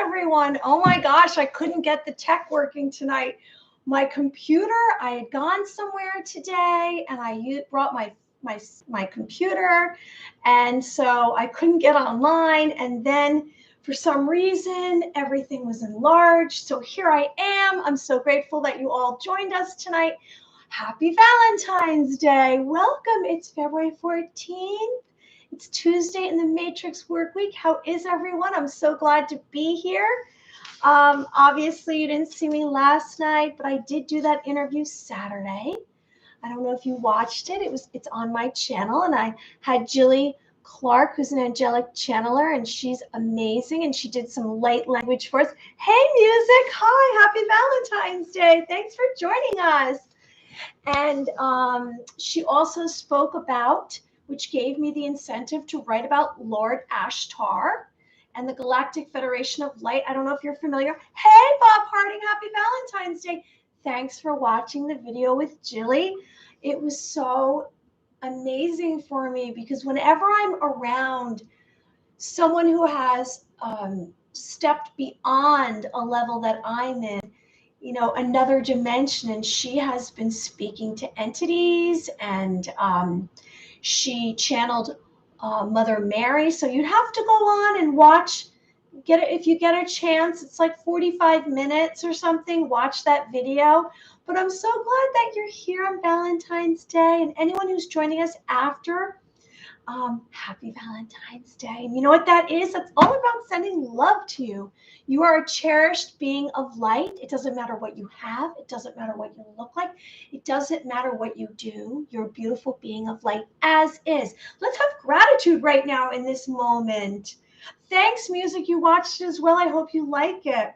everyone? Oh my gosh, I couldn't get the tech working tonight. My computer, I had gone somewhere today and I brought my computer, and so I couldn't get online, and then for some reason everything was enlarged. So here I am. I'm so grateful that you all joined us tonight. Happy Valentine's Day. Welcome. It's February 14th. It's Tuesday in the Matrix work week. How is everyone? I'm so glad to be here. Obviously, you didn't see me last night, but I did do that interview Saturday. I don't know if you watched it. It's on my channel, and I had Jilly Clark, who's an angelic channeler, and she's amazing, and she did some light language for us. Hey, music. Hi, happy Valentine's Day. Thanks for joining us. And she also spoke about, which gave me the incentive to write about Lord Ashtar and the Galactic Federation of Light. I don't know if you're familiar. Hey, Bob Harding, happy Valentine's Day. Thanks for watching the video with Jilly. It was so amazing for me because whenever I'm around someone who has stepped beyond a level that I'm in, another dimension, and she has been speaking to entities, and she channeled Mother Mary. So you'd have to go on and watch, if you get a chance. It's like 45 minutes or something. Watch that video. But I'm so glad that you're here on Valentine's Day, and anyone who's joining us after, happy Valentine's Day. And you know what that is? That's all about sending love to you. You are a cherished being of light. It doesn't matter what you have. It doesn't matter what you look like. It doesn't matter what you do. You're a beautiful being of light as is. Let's have gratitude right now in this moment. Thanks, music. You watched it as well. I hope you like it.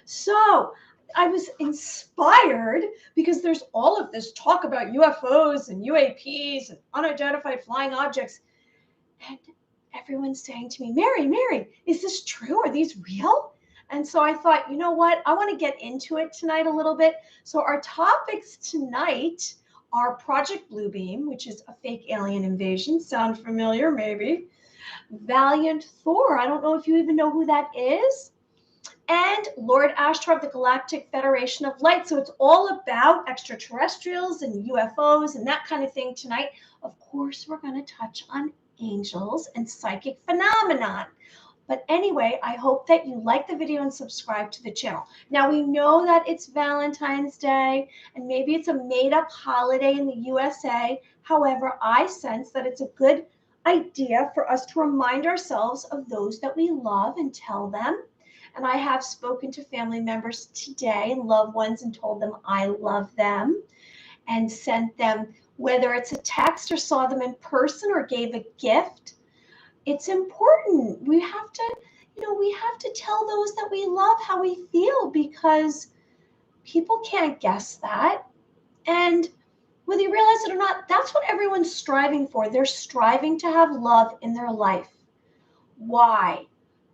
So I was inspired because there's all of this talk about UFOs and UAPs and unidentified flying objects. And everyone's saying to me, Mary, is this true? Are these real? And so I thought, you know what? I want to get into it tonight a little bit. So our topics tonight are Project Bluebeam, which is a fake alien invasion. Sound familiar? Maybe. VALIANT THOR. I don't know if you even know who that is. And Lord Ashtar of the Galactic Federation of Light. So it's all about extraterrestrials and UFOs and that kind of thing tonight. Of course, we're going to touch on angels and psychic phenomenon. But anyway, I hope that you like the video and subscribe to the channel. Now, we know that it's Valentine's Day, and maybe it's a made-up holiday in the USA. However, I sense that it's a good idea for us to remind ourselves of those that we love and tell them. And I have spoken to family members today and loved ones and told them I love them and sent them, whether it's a text or saw them in person or gave a gift. It's important. We have to tell those that we love how we feel, because people can't guess that. And whether you realize it or not, that's what everyone's striving for. They're striving to have love in their life. Why?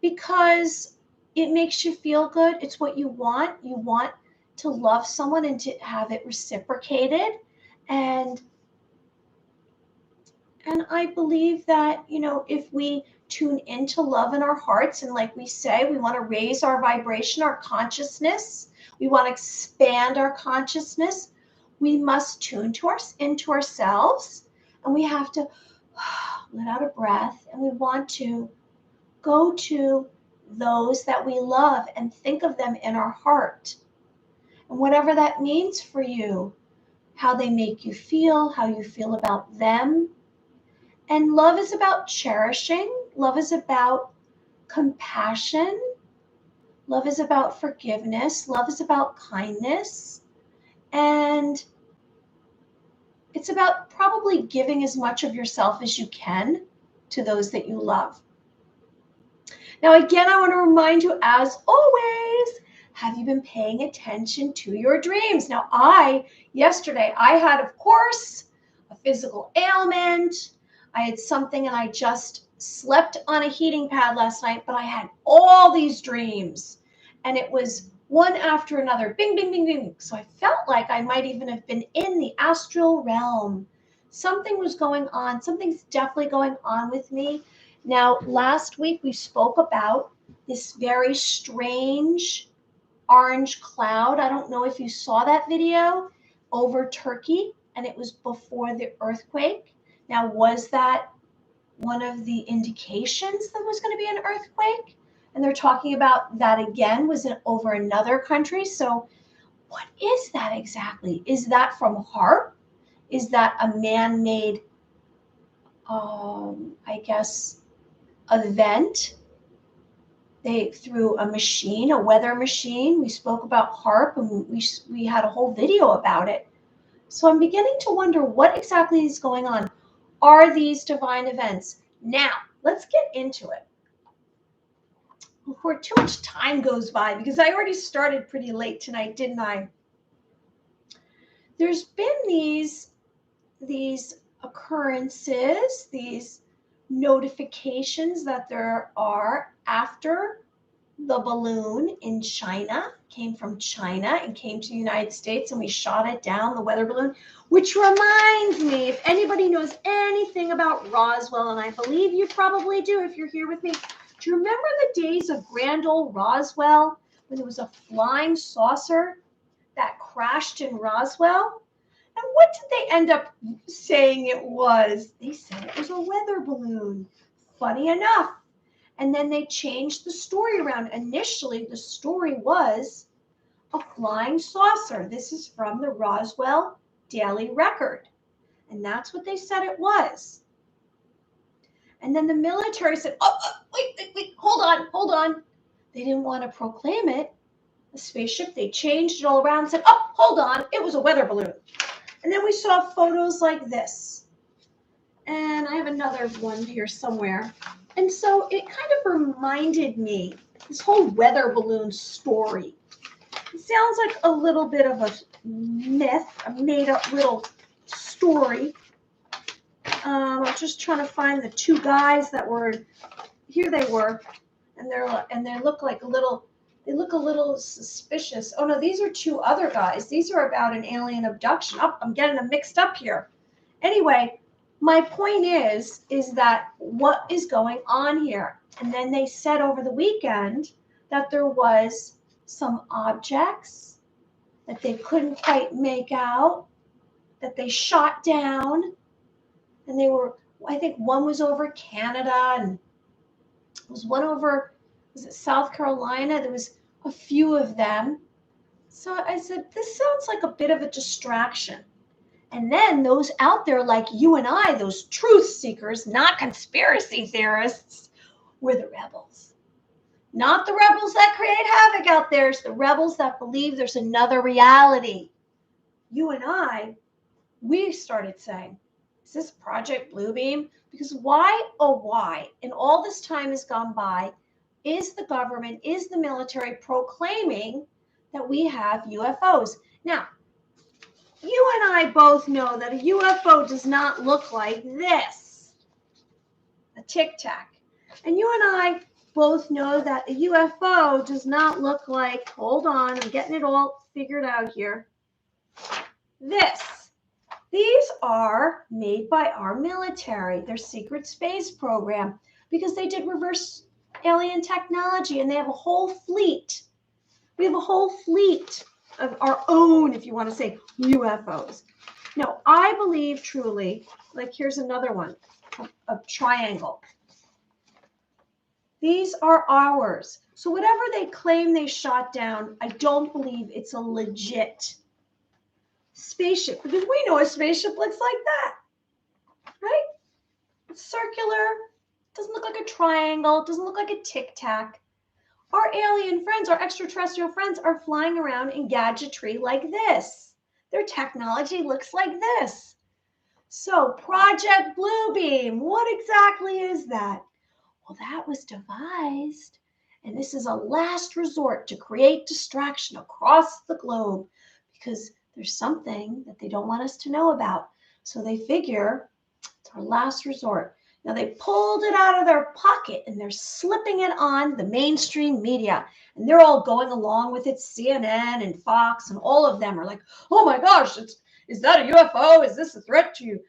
Because it makes you feel good. It's what you want. You want to love someone and to have it reciprocated. And I believe that, if we tune into love in our hearts, and like we say, we want to raise our vibration, our consciousness, we want to expand our consciousness, we must tune into ourselves, and we have to let out a breath, and we want to go to those that we love and think of them in our heart. And whatever that means for you, how they make you feel, how you feel about them. And love is about cherishing. Love is about compassion. Love is about forgiveness. Love is about kindness. And it's about probably giving as much of yourself as you can to those that you love. Now, again, I want to remind you, as always, have you been paying attention to your dreams? Now, yesterday, I had, of course, a physical ailment. I had something, and I just slept on a heating pad last night, but I had all these dreams, and it was one after another, bing, bing, bing, bing. So I felt like I might even have been in the astral realm. Something was going on. Something's definitely going on with me. Now, last week we spoke about this very strange orange cloud. I don't know if you saw that video over Turkey, and it was before the earthquake. Now, was that one of the indications that was going to be an earthquake? And they're talking about that again, was it over another country? So what is that exactly? Is that from HAARP? Is that a man-made, I guess, event? They threw a machine, a weather machine. We spoke about HAARP, and we had a whole video about it. So I'm beginning to wonder what exactly is going on. Are these divine events? Now, let's get into it. Before too much time goes by, because I already started pretty late tonight, didn't I? There's been these occurrences, these notifications that there are after the balloon in China came from China and came to the United States, and we shot it down, the weather balloon, which reminds me, if anybody knows anything about Roswell, and I believe you probably do if you're here with me, do you remember the days of Grand Old Roswell when there was a flying saucer that crashed in Roswell? And what did they end up saying it was? They said it was a weather balloon. Funny enough. And then they changed the story around. Initially, the story was a flying saucer. This is from the Roswell Daily Record. And that's what they said it was. And then the military said, wait, hold on. They didn't want to proclaim it. A spaceship, they changed it all around and said, hold on, it was a weather balloon. And then we saw photos like this. And I have another one here somewhere. And so it kind of reminded me, this whole weather balloon story. It sounds like a little bit of a myth, a made-up little story. I'm just trying to find the two guys that were, here they were, and they look like a little, they look a little suspicious. Oh no, these are two other guys. These are about an alien abduction. Oh, I'm getting them mixed up here. Anyway, my point is that what is going on here? And then they said over the weekend that there was some objects that they couldn't quite make out, that they shot down, and they were, I think one was over Canada, and there was one over, was it South Carolina? There was a few of them. So I said, this sounds like a bit of a distraction. And then those out there like you and I, those truth seekers, not conspiracy theorists, were the rebels. Not the rebels that create havoc out there. It's the rebels that believe there's another reality. You and I, we started saying, is this Project Bluebeam? Because why, oh why, in all this time has gone by, is the government, is the military proclaiming that we have UFOs? Now, you and I both know that a UFO does not look like this, a Tic Tac. And you and I both know that a UFO does not look like, hold on, I'm getting it all figured out here, this. These are made by our military, their secret space program, because they did reverse alien technology, and they have a whole fleet. We have a whole fleet of our own, if you want to say, UFOs. Now, I believe truly, like here's another one, a triangle. These are ours. So whatever they claim they shot down, I don't believe it's a legit spaceship, because we know a spaceship looks like that, right? It's circular, doesn't look like a triangle, doesn't look like a Tic Tac. Our alien friends, our extraterrestrial friends, are flying around in gadgetry like this. Their technology looks like this. So Project Bluebeam, what exactly is that? Well, that was devised, and this is a last resort to create distraction across the globe, because there's something that they don't want us to know about. So they figure it's our last resort. Now they pulled it out of their pocket and they're slipping it on the mainstream media. And they're all going along with it. CNN and Fox and all of them are like, oh my gosh, is that a UFO? Is this a threat to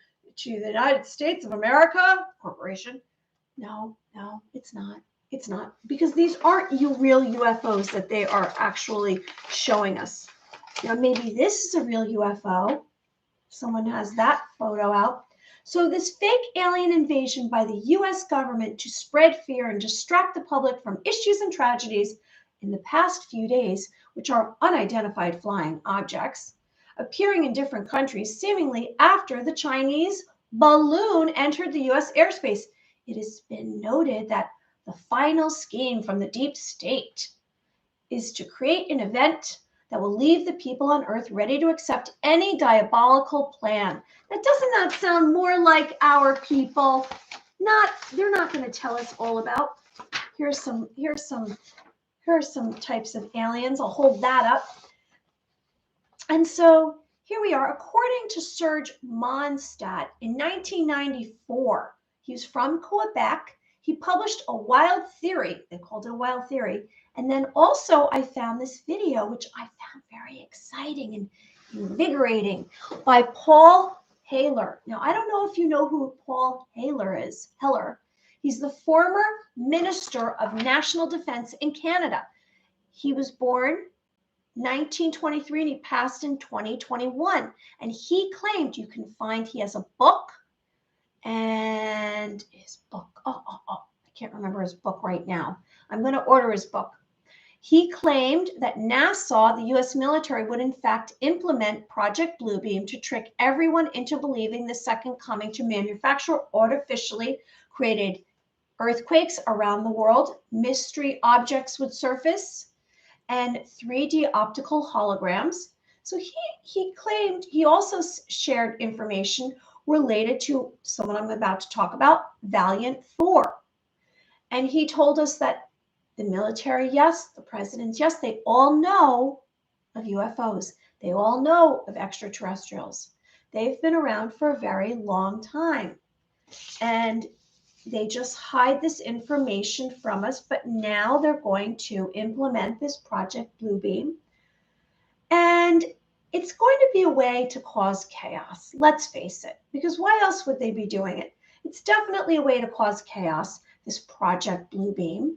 the United States of America Corporation? No, it's not. It's not, because these aren't real UFOs that they are actually showing us. Now, maybe this is a real UFO. Someone has that photo out. So this fake alien invasion by the US government to spread fear and distract the public from issues and tragedies in the past few days, which are unidentified flying objects, appearing in different countries, seemingly after the Chinese balloon entered the US airspace. It has been noted that the final scheme from the deep state is to create an event that will leave the people on Earth ready to accept any diabolical plan. That doesn't that sound more like our people? They're not going to tell us all about. Here's some types of aliens. I'll hold that up. And so here we are. According to Serge Mondstadt in 1994, he was from Quebec. He published a wild theory. They called it a wild theory. And then also I found this video, which I found very exciting and invigorating, by Paul Haler. Now, I don't know if you know who Paul Haler is. He's the former Minister of National Defense in Canada. He was born 1923 and he passed in 2021. And he claimed, you can find, he has a book, and his book, I can't remember his book right now. I'm going to order his book. He claimed that NASA, the US military, would in fact implement Project Bluebeam to trick everyone into believing the second coming, to manufacture artificially created earthquakes around the world, mystery objects would surface, and 3D optical holograms. So he claimed, he also shared information related to someone I'm about to talk about, Valiant THOR. And he told us that the military, yes, the presidents, yes, they all know of UFOs. They all know of extraterrestrials. They've been around for a very long time. And they just hide this information from us, but now they're going to implement this Project Bluebeam. And it's going to be a way to cause chaos, let's face it, because why else would they be doing it? It's definitely a way to cause chaos, this Project Bluebeam.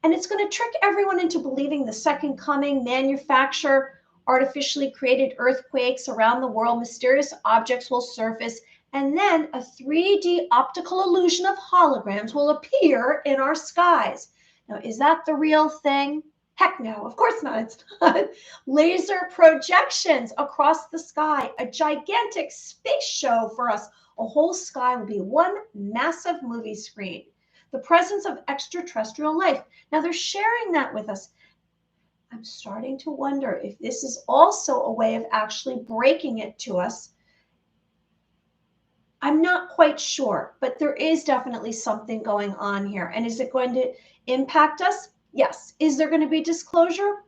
And it's going to trick everyone into believing the second coming, manufacture artificially created earthquakes around the world, mysterious objects will surface, and then a 3D optical illusion of holograms will appear in our skies. Now, is that the real thing? Heck no, of course not. It's not. Laser projections across the sky, a gigantic space show for us. A whole sky will be one massive movie screen. The presence of extraterrestrial life. Now, they're sharing that with us. I'm starting to wonder if this is also a way of actually breaking it to us. I'm not quite sure, but there is definitely something going on here. And is it going to impact us? Yes. Is there going to be disclosure?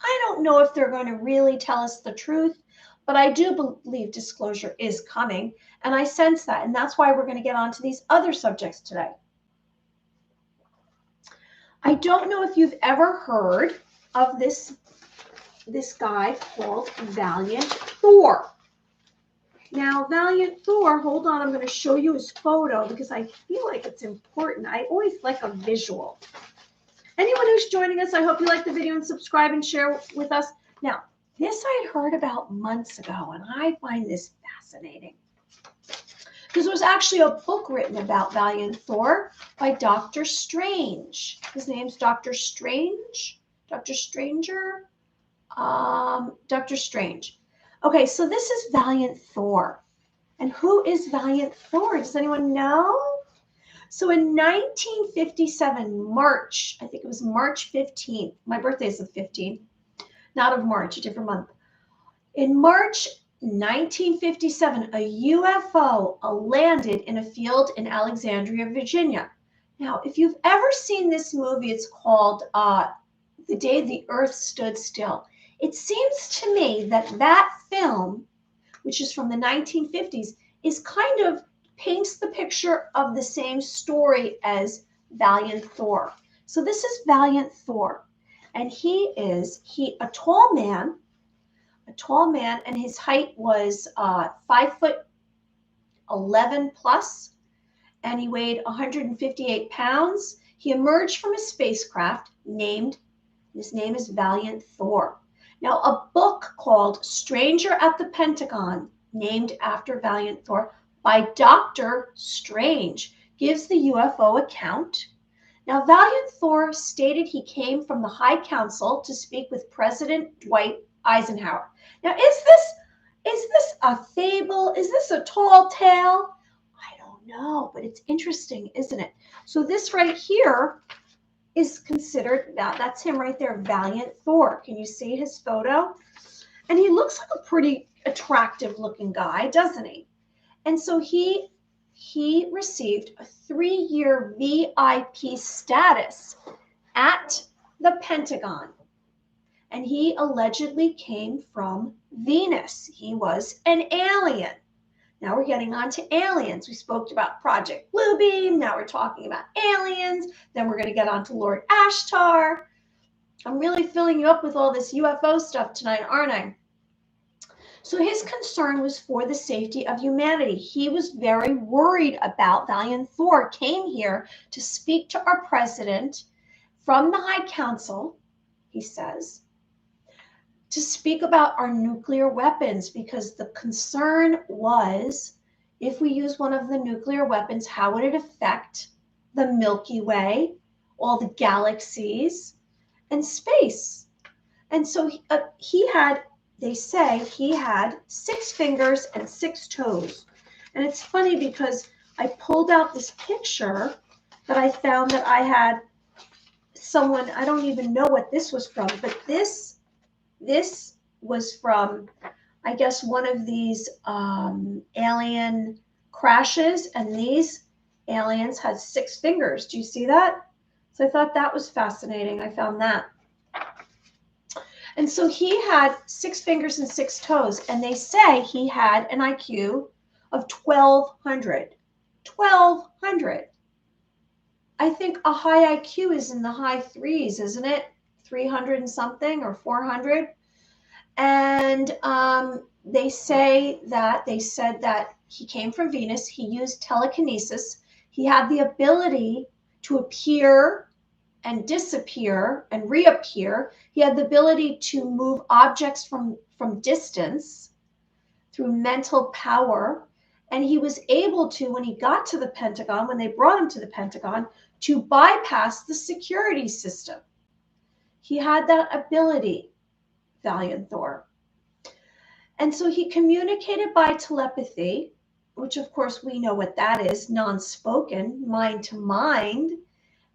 I don't know if they're going to really tell us the truth, but I do believe disclosure is coming. And I sense that. And that's why we're going to get on to these other subjects today. I don't know if you've ever heard of this guy called Valiant THOR. Now, Valiant THOR, hold on, I'm going to show you his photo because I feel like it's important. I always like a visual. Anyone who's joining us, I hope you like the video and subscribe and share with us. Now, this I had heard about months ago, and I find this fascinating. Because there was actually a book written about Valiant THOR by Dr. Strange. His name's Dr. Strange? Dr. Stranger? Dr. Strange. Okay, so this is Valiant THOR. And who is Valiant THOR? Does anyone know? So in 1957, March, I think it was March 15th. My birthday is the 15th, not of March, a different month. In March 1957, a UFO landed in a field in Alexandria, Virginia. Now, if you've ever seen this movie, it's called The Day the Earth Stood Still. It seems to me that that film, which is from the 1950s, is kind of paints the picture of the same story as Valiant THOR. So this is Valiant THOR, and he a tall man, and his height was 5'11" plus, and he weighed 158 pounds. He emerged from a spacecraft his name is Valiant Thor. Now, a book called Stranger at the Pentagon, named after Valiant Thor, by Dr. Strange, gives the UFO account. Now, Valiant Thor stated he came from the High Council to speak with President Dwight Eisenhower. Now, is this a fable? Is this a tall tale? I don't know, but it's interesting, isn't it? So this right here is considered, that's him right there, Valiant Thor. Can you see his photo? And he looks like a pretty attractive looking guy, doesn't he? And so he received a 3-year VIP status at the Pentagon. And he allegedly came from Venus. He was an alien. Now we're getting on to aliens. We spoke about Project Bluebeam. Now we're talking about aliens. Then we're going to get on to Lord Ashtar. I'm really filling you up with all this UFO stuff tonight, aren't I? So his concern was for the safety of humanity. He was very worried about Valiant Thor came here to speak to our president from the High Council, he says, to speak about our nuclear weapons, because the concern was, if we use one of the nuclear weapons, how would it affect the Milky Way, all the galaxies, and space? And so they say he had 6 fingers and 6 toes. And it's funny because I pulled out this picture that I found that I had someone, I don't even know what this was from, but this was from, I guess, one of these alien crashes, and these aliens had 6 fingers. Do you see that? So I thought that was fascinating. I found that. And so he had 6 fingers and 6 toes, and they say he had an IQ of 1,200. 1,200. I think a high IQ is in the high 3s, isn't it? 300 and something, or 400. And they said that he came from Venus. He used telekinesis. He had the ability to appear and disappear and reappear. He had the ability to move objects from distance through mental power. And he was able to, when he got to the Pentagon, when they brought him to the Pentagon, to bypass the security system. He had that ability, Valiant Thor. And so he communicated by telepathy, which of course we know what that is, non-spoken, mind to mind.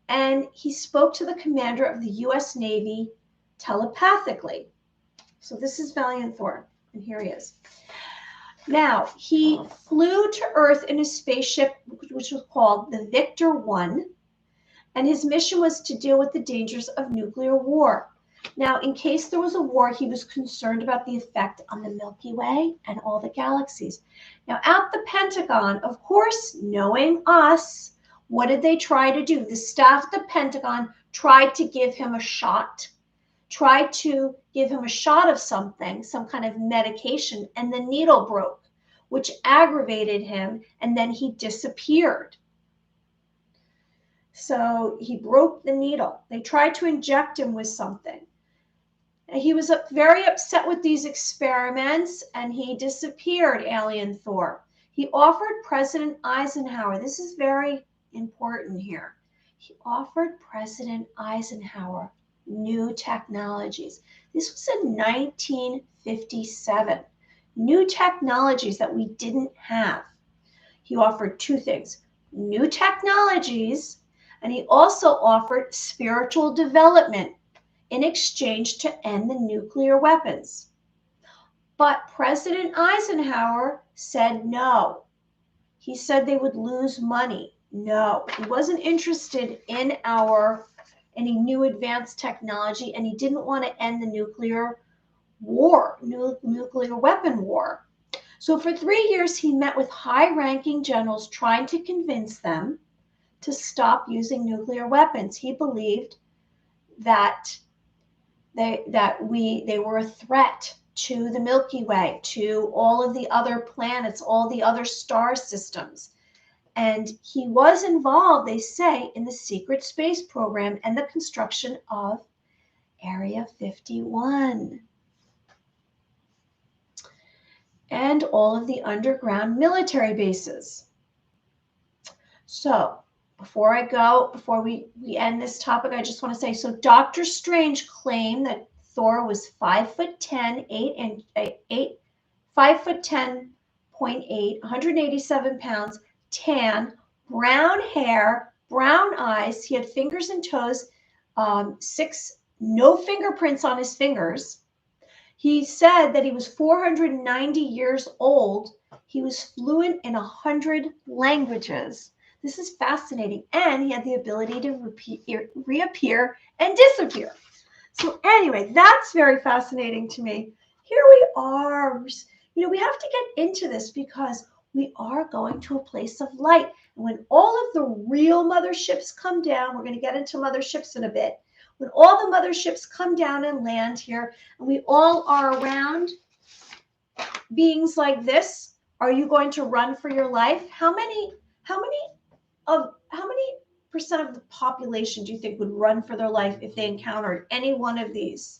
And he spoke to the commander of the US Navy telepathically. So this is Valiant Thor, and here he is. Now, he flew to Earth in a spaceship, which was called the Victor 1, and his mission was to deal with the dangers of nuclear war. Now, in case there was a war, he was concerned about the effect on the Milky Way and all the galaxies. Now, at the Pentagon, of course, knowing us, what did they try to do? The staff at the Pentagon tried to give him a shot, of something, some kind of medication, and the needle broke, which aggravated him, and then he disappeared. So he broke the needle. They tried to inject him with something. He was very upset with these experiments, and he disappeared, Alien Thor. He offered President Eisenhower, this is very important here, he offered President Eisenhower new technologies. This was in 1957. New technologies that we didn't have. He offered 2 things, new technologies, and he also offered spiritual development in exchange to end the nuclear weapons. But President Eisenhower said no. He said they would lose money. No, he wasn't interested in any new advanced technology, and he didn't want to end the nuclear war, nuclear weapon war. So for 3 years, he met with high-ranking generals trying to convince them to stop using nuclear weapons. He believed that they were a threat to the Milky Way, to all of the other planets, all the other star systems. And he was involved, they say, in the secret space program and the construction of Area 51 and all of the underground military bases. So before we end this topic, I just want to say, so Dr. Strange claimed that Thor was 5'10", 5'10.8", 187 pounds, tan, brown hair, brown eyes. He had fingers and toes, no fingerprints on his fingers. He said that he was 490 years old. He was fluent in 100 languages. This is fascinating. And he had the ability to reappear and disappear. So anyway, that's very fascinating to me. Here we are. You know, we have to get into this because we are going to a place of light. And when all of the real motherships come down, we're going to get into motherships in a bit. When all the motherships come down and land here, and we all are around beings like this, are you going to run for your life? How many percent of the population do you think would run for their life if they encountered any one of these?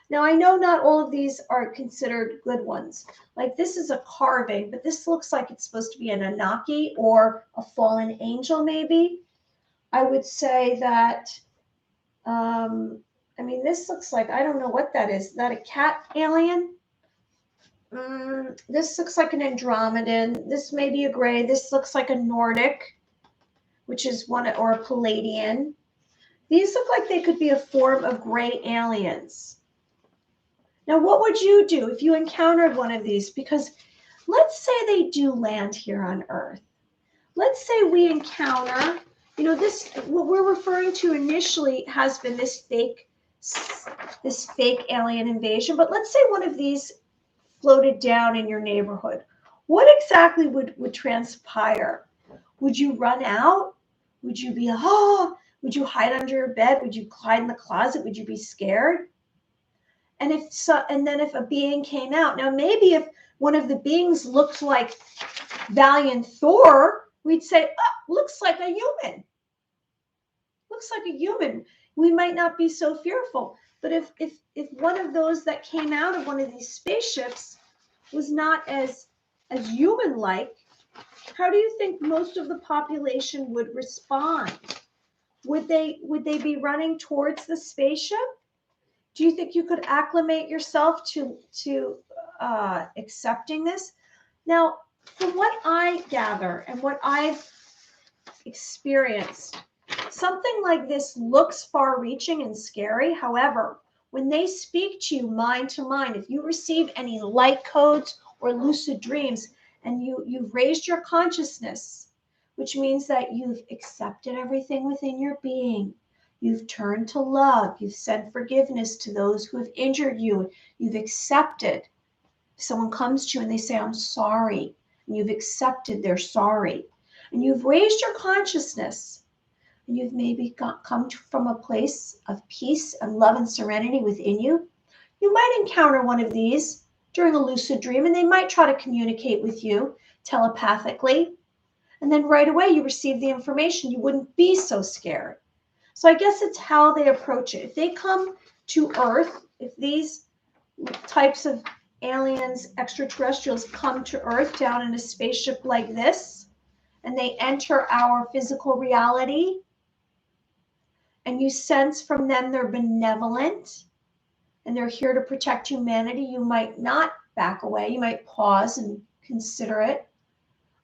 Now, I know not all of these are considered good ones. Like this is a carving, but this looks like it's supposed to be an Anunnaki or a fallen angel, maybe. I would say that, I mean, this looks like, I don't know what that is. Is that a cat alien? This looks like an Andromedan. This may be a gray. This looks like a Nordic, which is one, or a Palladian. These look like they could be a form of gray aliens. Now, what would you do if you encountered one of these? Because let's say they do land here on Earth. Let's say we encounter, you know, this, what we're referring to initially has been this fake alien invasion. But let's say one of these floated down in your neighborhood. What exactly would transpire? Would you run out? Would you be, would you hide under your bed? Would you hide in the closet? Would you be scared? And if so, and then if a being came out, now maybe if one of the beings looked like Valiant Thor, we'd say, oh, looks like a human. Looks like a human. We might not be so fearful. But if one of those that came out of one of these spaceships was not as human-like, how do you think most of the population would respond? Would they be running towards the spaceship? Do you think you could acclimate yourself to accepting this? Now, from what I gather and what I've experienced, something like this looks far-reaching and scary. However, when they speak to you mind to mind, if you receive any light codes or lucid dreams, and you've raised your consciousness, which means that you've accepted everything within your being. You've turned to love. You've sent forgiveness to those who have injured you. You've accepted. Someone comes to you and they say, I'm sorry. And you've accepted they're sorry. And you've raised your consciousness. And you've maybe come from a place of peace and love and serenity within you. You might encounter one of these during a lucid dream, and they might try to communicate with you telepathically. And then right away you receive the information. You wouldn't be so scared. So I guess it's how they approach it. If they come to Earth, if these types of aliens, extraterrestrials come to Earth down in a spaceship like this, and they enter our physical reality, and you sense from them they're benevolent, and they're here to protect humanity, you might not back away. You might pause and consider it.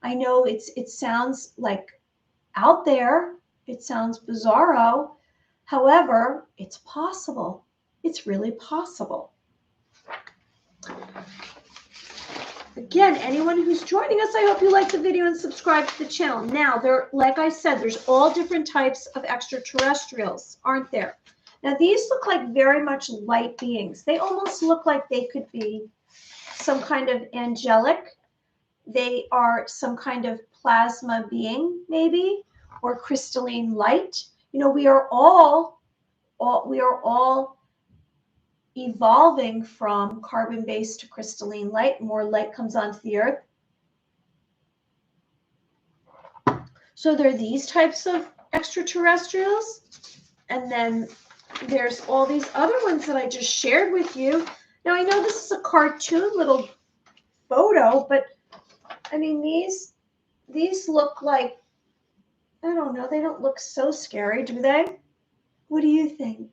I know it sounds like out there. It sounds bizarro. However, it's possible. It's really possible. Again, anyone who's joining us, I hope you like the video and subscribe to the channel. Now, like I said, there's all different types of extraterrestrials, aren't there? Now, these look like very much light beings. They almost look like they could be some kind of angelic. They are some kind of plasma being, maybe, or crystalline light. You know, we are all evolving from carbon-based to crystalline light. More light comes onto the earth. So there are these types of extraterrestrials. And then there's all these other ones that I just shared with you. Now, I know this is a cartoon little photo, but I mean, these look like, I don't know, they don't look so scary, do they? What do you think?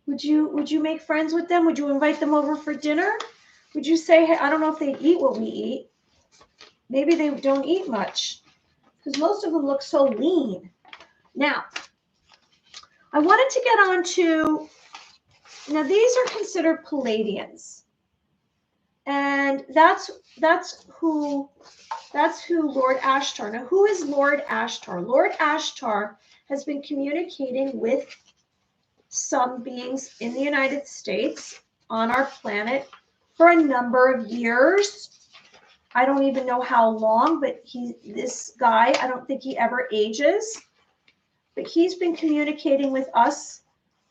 Would you make friends with them? Would you invite them over for dinner? Would you say, hey, I don't know if they eat what we eat. Maybe they don't eat much because most of them look so lean. Now, I wanted to get on to, now these are considered Palladians. And that's who Lord Ashtar. Now, who is Lord Ashtar? Lord Ashtar has been communicating with some beings in the United States on our planet for a number of years. I don't even know how long, but this guy, I don't think he ever ages, but he's been communicating with us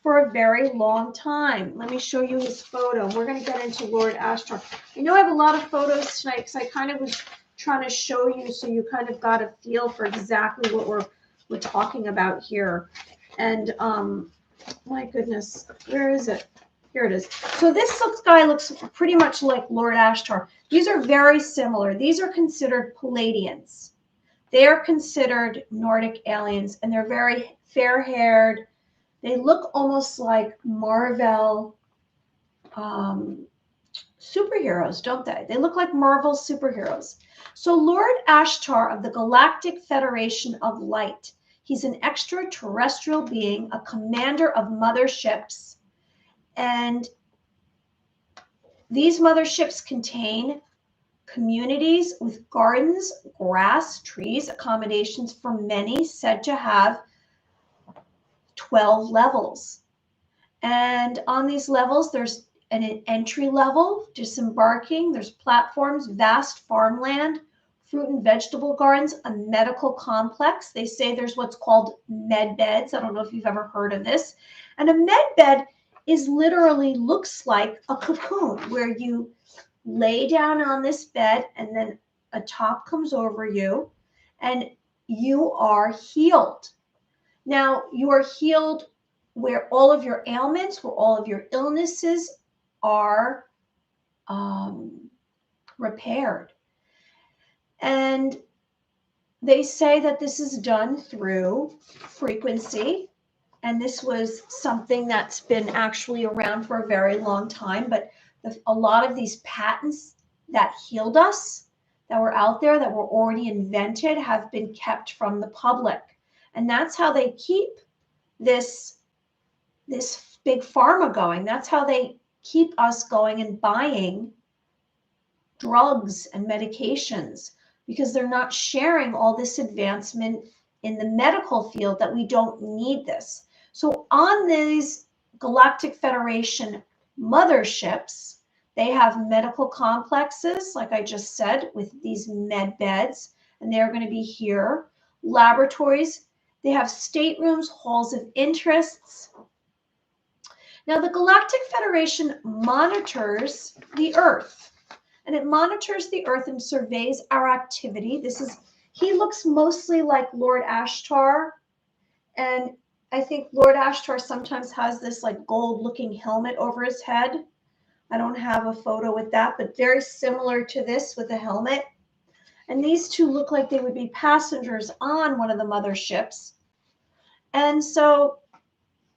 for a very long time. Let me show you his photo. We're going to get into Lord Ashtar. I know I have a lot of photos tonight because I kind of was trying to show you so you kind of got a feel for exactly what we're talking about here. And my goodness, where is it? Here it is. So this guy looks pretty much like Lord Ashtar. These are very similar. These are considered Palladians. They are considered Nordic aliens, and they're very fair-haired. They look almost like Marvel superheroes, don't they? They look like Marvel superheroes. So Lord Ashtar of the Galactic Federation of Light. He's an extraterrestrial being, a commander of motherships. And these motherships contain communities with gardens, grass, trees, accommodations for many, said to have 12 levels. And on these levels, there's an entry level, disembarking, there's platforms, vast farmland, fruit and vegetable gardens, a medical complex. They say there's what's called med beds. I don't know if you've ever heard of this. And a med bed is literally looks like a cocoon where you lay down on this bed and then a top comes over you and you are healed. Now, you are healed where all of your ailments, where all of your illnesses are repaired. And they say that this is done through frequency. And this was something that's been actually around for a very long time. But a lot of these patents that healed us, that were out there, that were already invented, have been kept from the public. And that's how they keep this big pharma going. That's how they keep us going and buying drugs and medications, because they're not sharing all this advancement in the medical field that we don't need this. So on these Galactic Federation motherships, they have medical complexes, like I just said, with these med beds, and they're going to be here. Laboratories, they have staterooms, halls of interests. Now, the Galactic Federation monitors the Earth, and it monitors the Earth and surveys our activity. He looks mostly like Lord Ashtar, and I think Lord Ashtar sometimes has this like gold-looking helmet over his head. I don't have a photo with that, but very similar to this with a helmet. And these two look like they would be passengers on one of the motherships. And so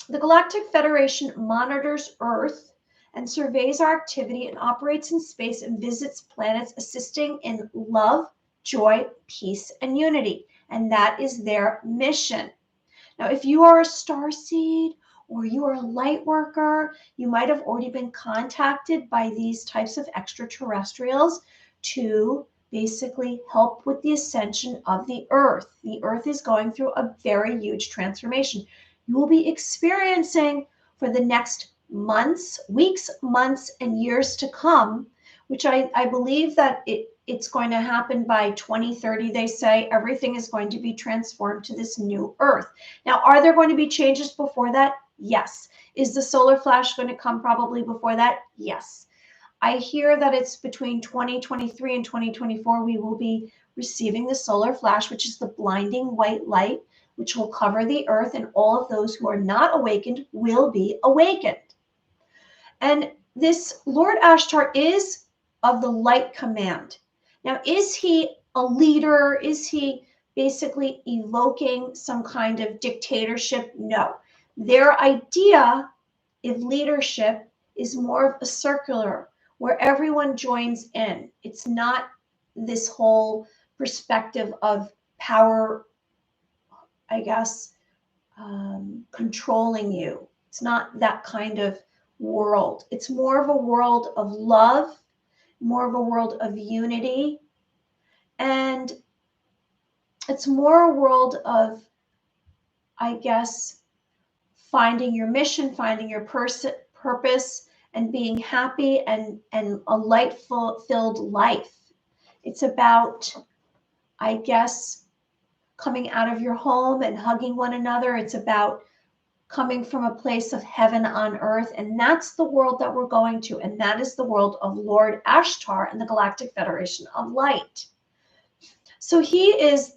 the Galactic Federation monitors Earth and surveys our activity and operates in space and visits planets, assisting in love, joy, peace, and unity. And that is their mission. Now, if you are a starseed or you are a light worker, you might have already been contacted by these types of extraterrestrials to basically help with the ascension of the Earth. The Earth is going through a very huge transformation. You will be experiencing for the next months, weeks, months, and years to come, which I believe that it's going to happen by 2030. They say everything is going to be transformed to this new Earth. Now, are there going to be changes before that? Yes. Is the solar flash going to come probably before that? Yes. I hear that it's between 2023 and 2024 we will be receiving the solar flash, which is the blinding white light, which will cover the earth, and all of those who are not awakened will be awakened. And this Lord Ashtar is of the light command. Now, is he a leader? Is he basically evoking some kind of dictatorship? No. Their idea of leadership is more of a circular, where everyone joins in. It's not this whole perspective of power, I guess, controlling you. It's not that kind of world. It's more of a world of love, more of a world of unity, and it's more a world of, I guess, finding your mission, finding your purpose, and being happy and a light-filled life. It's about, I guess, coming out of your home and hugging one another. It's about coming from a place of heaven on earth. And that's the world that we're going to. And that is the world of Lord Ashtar and the Galactic Federation of Light. So he is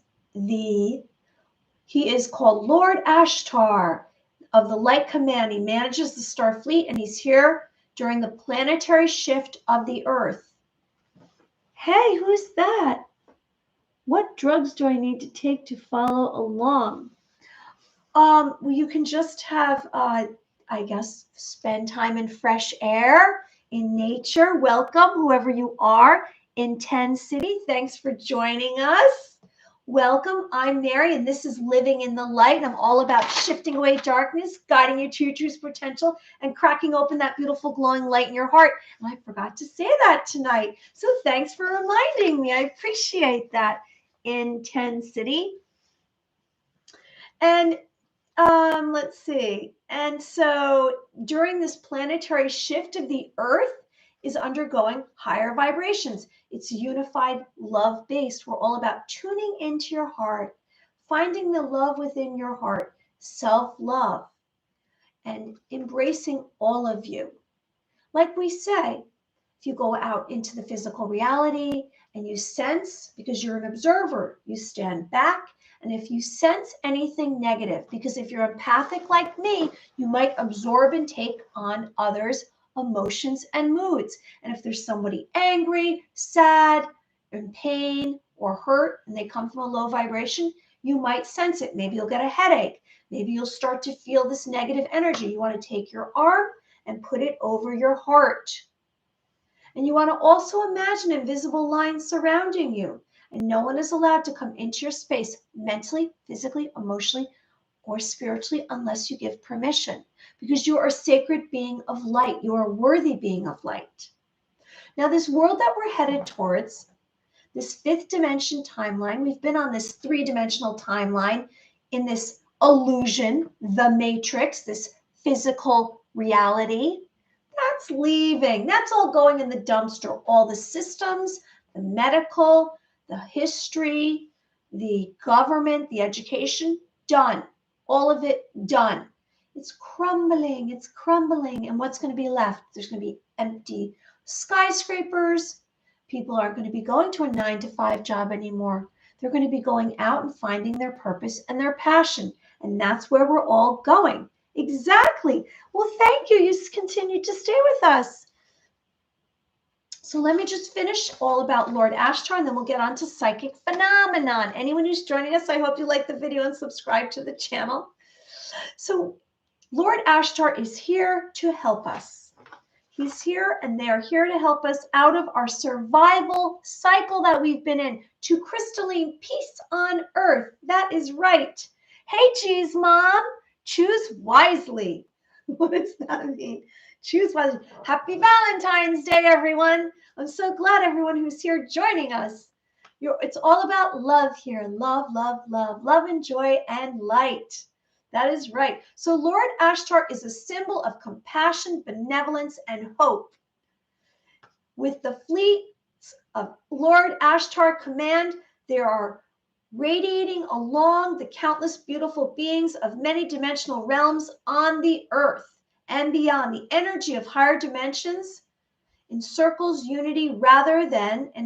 called Lord Ashtar of the Light Command. He manages the Star Fleet, and he's here during the planetary shift of the Earth. Hey, who's that? What drugs do I need to take to follow along? Well, you can just have, I guess, spend time in fresh air, in nature. Welcome, whoever you are, in 10 City. Thanks for joining us. Welcome, I'm Mary, and this is Living in the Light. And I'm all about shifting away darkness, guiding you to your true potential, and cracking open that beautiful glowing light in your heart. And I forgot to say that tonight. So thanks for reminding me. I appreciate that, in 10 City. And let's see. And so during this planetary shift of the Earth is undergoing higher vibrations. It's unified, love-based. We're all about tuning into your heart, finding the love within your heart, self-love, and embracing all of you. Like we say, if you go out into the physical reality and you sense, because you're an observer, you stand back. And if you sense anything negative, because if you're empathic like me, you might absorb and take on others' emotions and moods. And if there's somebody angry, sad, in pain, or hurt, and they come from a low vibration, you might sense it. Maybe you'll get a headache. Maybe you'll start to feel this negative energy. You want to take your arm and put it over your heart. And you want to also imagine invisible lines surrounding you. And no one is allowed to come into your space mentally, physically, emotionally, or spiritually unless you give permission. Because you are a sacred being of light. You are a worthy being of light. Now, this world that we're headed towards, this fifth dimension timeline, we've been on this three-dimensional timeline in this illusion, the matrix, this physical reality. That's leaving. That's all going in the dumpster. All the systems, the medical, the history, the government, the education, done. All of it done. It's crumbling. It's crumbling. And what's going to be left? There's going to be empty skyscrapers. People aren't going to be going to a 9-to-5 job anymore. They're going to be going out and finding their purpose and their passion. And that's where we're all going. Exactly. Well, thank you. You just continue to stay with us. So let me just finish all about Lord Ashtar, and then we'll get on to psychic phenomenon. Anyone who's joining us, I hope you like the video and subscribe to the channel. So Lord Ashtar is here to help us. He's here, and they are here to help us out of our survival cycle that we've been in, to crystalline peace on earth. That is right. Hey, Cheese Mom, choose wisely. What does that mean? Choose wisely. Happy Valentine's Day, everyone. I'm so glad everyone who's here joining us. It's all about love here. Love, love, love. Love and joy and light. That is right. So Lord Ashtar is a symbol of compassion, benevolence, and hope. With the fleets of Lord Ashtar command, there are radiating along the countless beautiful beings of many dimensional realms on the earth and beyond. The energy of higher dimensions encircles unity rather than in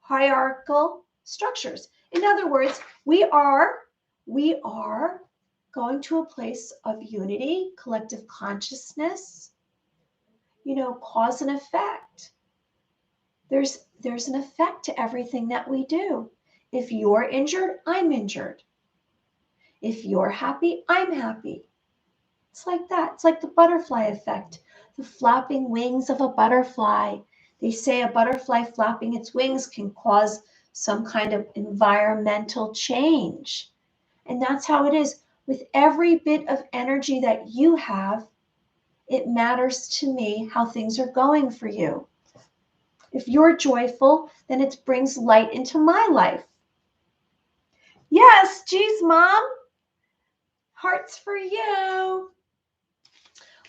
hierarchical structures. In other words, we are going to a place of unity, collective consciousness, cause and effect. There's an effect to everything that we do. If you're injured, I'm injured. If you're happy, I'm happy. It's like that. It's like the butterfly effect, the flapping wings of a butterfly. They say a butterfly flapping its wings can cause some kind of environmental change. And that's how it is. With every bit of energy that you have, it matters to me how things are going for you. If you're joyful, then it brings light into my life. Yes, geez, Mom. Hearts for you.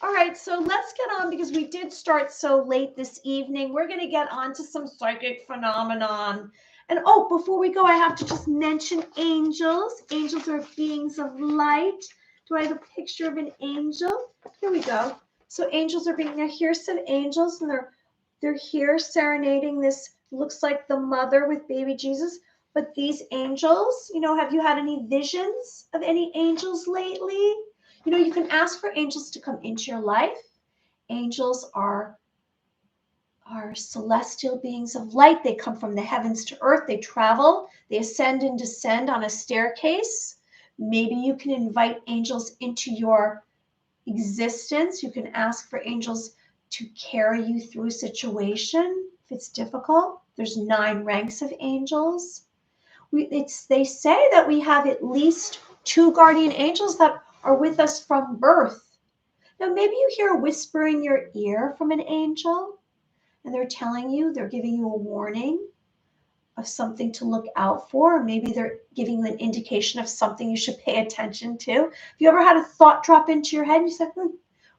All right, so let's get on because we did start so late this evening. We're going to get on to some psychic phenomenon. And before we go, I have to just mention angels. Angels are beings of light. Do I have a picture of an angel? Here we go. So angels are being, now here's some angels, and they're here serenading this, looks like the mother with baby Jesus. But these angels, have you had any visions of any angels lately? You can ask for angels to come into your life. Angels are celestial beings of light. They come from the heavens to earth. They travel. They ascend and descend on a staircase. Maybe you can invite angels into your existence. You can ask for angels to carry you through a situation if it's difficult. There's 9 ranks of angels. They say that we have at least 2 guardian angels that are with us from birth. Now, maybe you hear a whisper in your ear from an angel, and they're giving you a warning of something to look out for. Or maybe they're giving you an indication of something you should pay attention to. Have you ever had a thought drop into your head and you said,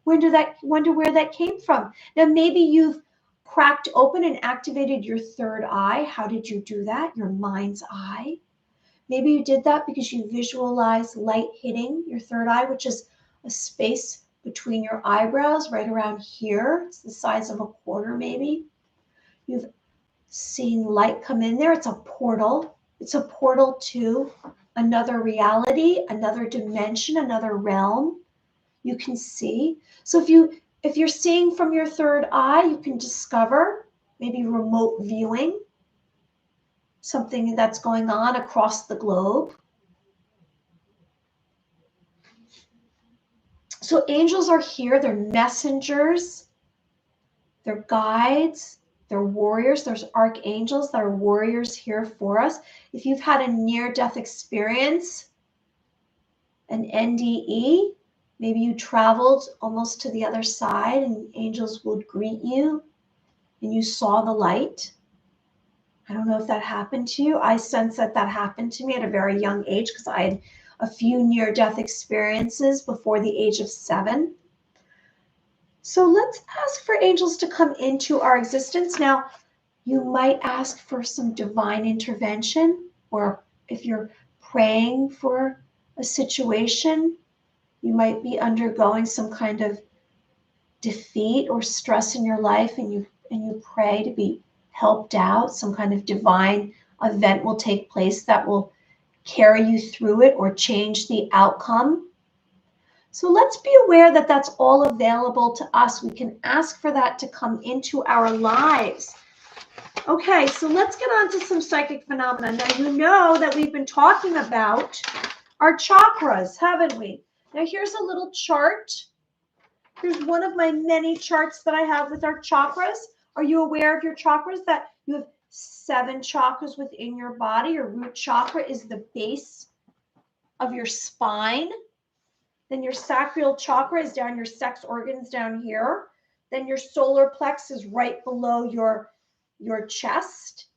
wonder where that came from? Now, maybe you've cracked open and activated your third eye. How did you do that? Your mind's eye. Maybe you did that because you visualized light hitting your third eye, which is a space between your eyebrows right around here. It's the size of a quarter maybe. You've seen light come in there. It's a portal. It's a portal to another reality, another dimension, another realm. You can see. So if you're seeing from your third eye, you can discover maybe remote viewing, something that's going on across the globe. So angels are here. They're messengers. They're guides. They're warriors. There's archangels that are warriors here for us. If you've had a near-death experience, an NDE, maybe you traveled almost to the other side and angels would greet you and you saw the light. I don't know if that happened to you. I sense that happened to me at a very young age because I had a few near-death experiences before the age of 7. So let's ask for angels to come into our existence. Now, you might ask for some divine intervention, or if you're praying for a situation, you might be undergoing some kind of defeat or stress in your life, and you pray to be helped out. Some kind of divine event will take place that will carry you through it or change the outcome. So let's be aware that that's all available to us. We can ask for that to come into our lives. Okay, so let's get on to some psychic phenomena. Now, you know that we've been talking about our chakras, haven't we? Now, here's a little chart. Here's one of my many charts that I have with our chakras. Are you aware of your chakras, that you have 7 chakras within your body? Your root chakra is the base of your spine. Then your sacral chakra is down, your sex organs down here. Then your solar plexus is right below your chest.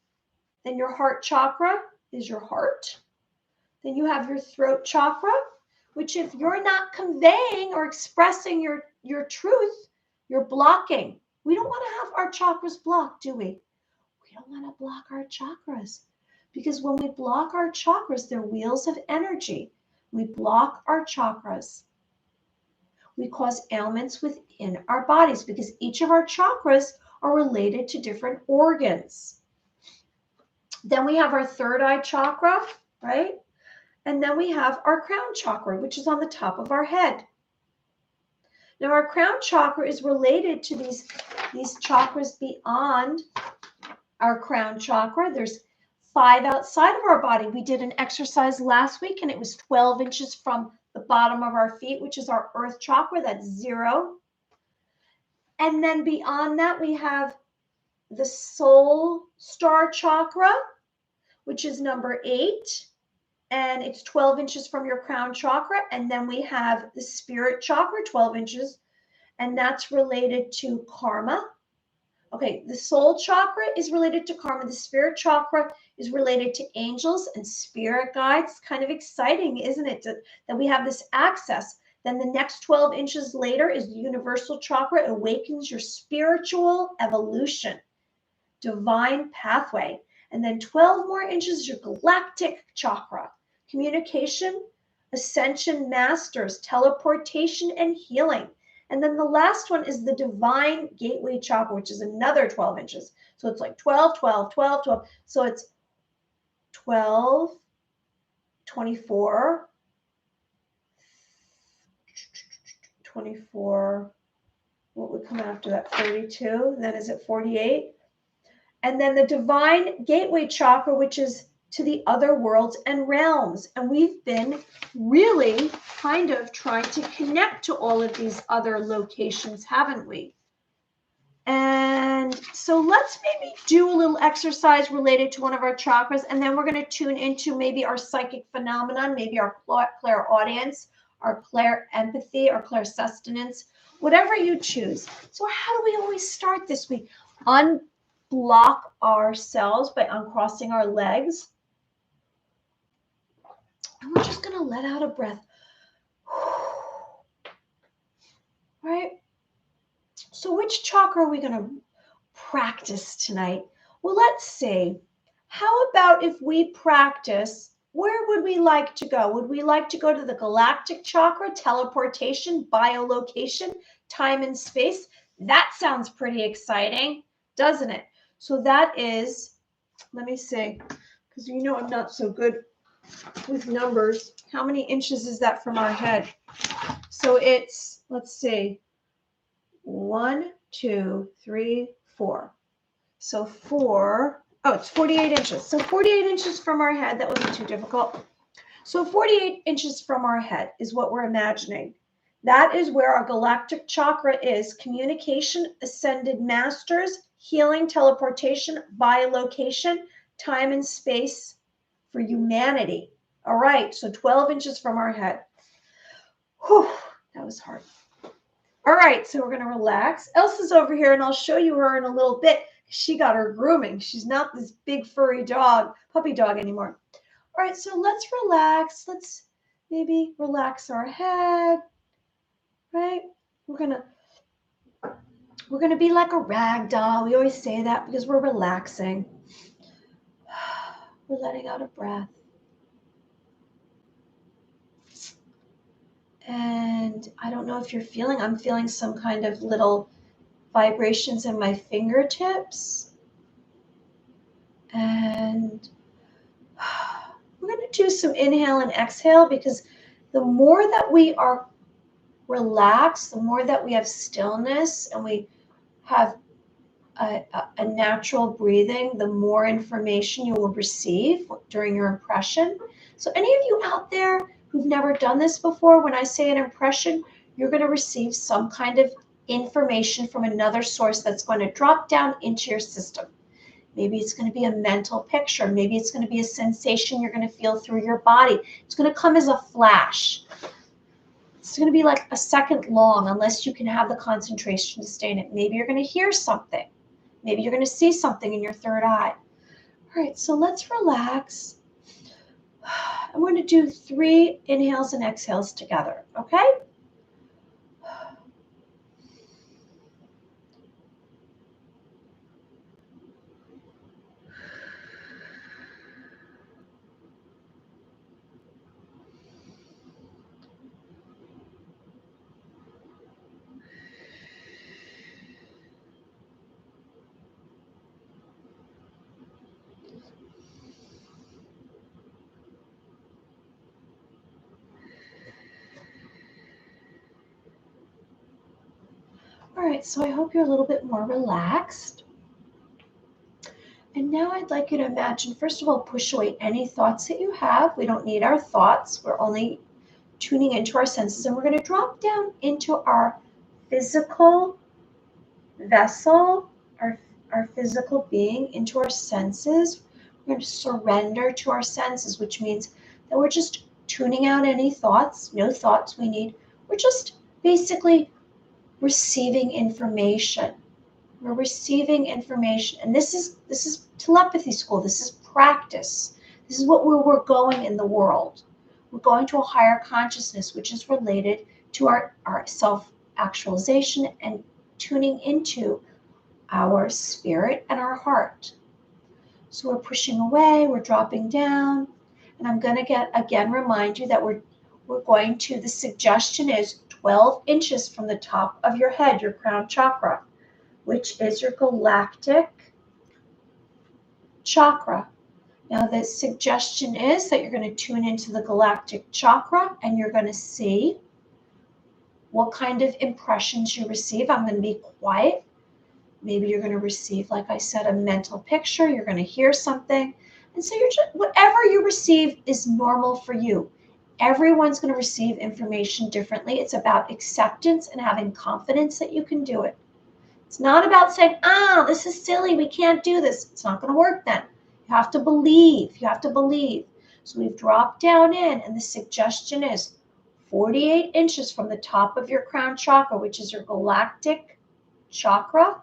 Then your heart chakra is your heart. Then you have your throat chakra, which if you're not conveying or expressing your truth, you're blocking. We don't want to have our chakras blocked, do we? We don't want to block our chakras, because when we block our chakras, they're wheels of energy. We block our chakras. We cause ailments within our bodies because each of our chakras are related to different organs. Then we have our third eye chakra, right? And then we have our crown chakra, which is on the top of our head. Now, our crown chakra is related to these chakras beyond our crown chakra. There's 5 outside of our body. We did an exercise last week, and it was 12 inches from the bottom of our feet, which is our earth chakra. That's 0. And then beyond that, we have the soul star chakra, which is number 8. And it's 12 inches from your crown chakra. And then we have the spirit chakra, 12 inches, and that's related to karma. Okay, the soul chakra is related to karma. The spirit chakra is related to angels and spirit guides. Kind of exciting, isn't it, that we have this access. Then the next 12 inches later is the universal chakra. It awakens your spiritual evolution, divine pathway. And then 12 more inches is your galactic chakra. Communication, ascension masters, teleportation, and healing. And then the last one is the divine gateway chakra, which is another 12 inches. So it's like 12, 12, 12, 12. So it's 12, 24, 24. What would come after that? 32. Then is it 48? And then the divine gateway chakra, which is to the other worlds and realms. And we've been really kind of trying to connect to all of these other locations, haven't we? And so let's maybe do a little exercise related to one of our chakras, and then we're going to tune into maybe our psychic phenomenon, maybe our clairaudience, our clairempathy, our clairsustenance, whatever you choose. So how do we always start this week? Unblock ourselves by uncrossing our legs. And we're just going to let out a breath. Right? So which chakra are we going to practice tonight? Well, let's see. How about if we practice, where would we like to go? Would we like to go to the galactic chakra, teleportation, biolocation, time and space? That sounds pretty exciting, doesn't it? So that is, let me see, because you know I'm not so good with numbers. How many inches is that from our head? So it's, let's see, 1, 2, 3, 4. So 4, oh, it's 48 inches. So 48 inches from our head, that wasn't too difficult. So 48 inches from our head is what we're imagining. That is where our galactic chakra is. Communication, ascended masters, healing, teleportation, biolocation, time and space for humanity. All right, so 12 inches from our head. Whew, that was hard. All right, so we're going to relax. Elsa's over here, and I'll show you her in a little bit. She got her grooming. She's not this big furry dog, puppy dog anymore. All right, so let's relax. Let's maybe relax our head, right? We're gonna be like a rag doll. We always say that because we're relaxing. We're letting out a breath. And I don't know if you're feeling, I'm feeling some kind of little vibrations in my fingertips. And we're going to do some inhale and exhale, because the more that we are relaxed, the more that we have stillness and we have a natural breathing, the more information you will receive during your impression. So any of you out there who've never done this before, when I say an impression, you're going to receive some kind of information from another source that's going to drop down into your system. Maybe it's going to be a mental picture. Maybe it's going to be a sensation you're going to feel through your body. It's going to come as a flash. It's going to be like a second long, unless you can have the concentration to stay in it. Maybe you're going to hear something. Maybe you're going to see something in your third eye. All right, so let's relax. I'm going to do 3 inhales and exhales together, okay? All right, so I hope you're a little bit more relaxed. And now I'd like you to imagine, first of all, push away any thoughts that you have. We don't need our thoughts. We're only tuning into our senses, and we're going to drop down into our physical vessel, our physical being, into our senses. We're going to surrender to our senses, which means that we're just tuning out any thoughts, no thoughts we need. We're just basically receiving information. We're receiving information. And this is telepathy school. This is practice. This is we're going in the world. We're going to a higher consciousness, which is related to our self-actualization and tuning into our spirit and our heart. So we're pushing away, we're dropping down, and I'm going to again remind you that we're going to, the suggestion is 12 inches from the top of your head, your crown chakra, which is your galactic chakra. Now the suggestion is that you're going to tune into the galactic chakra and you're going to see what kind of impressions you receive. I'm going to be quiet. Maybe you're going to receive, like I said, a mental picture. You're going to hear something. And so you're just, whatever you receive is normal for you. Everyone's going to receive information differently. It's about acceptance and having confidence that you can do it. It's not about saying, this is silly, we can't do this. It's not going to work then. You have to believe. You have to believe. So we've dropped down in, and the suggestion is 48 inches from the top of your crown chakra, which is your galactic chakra,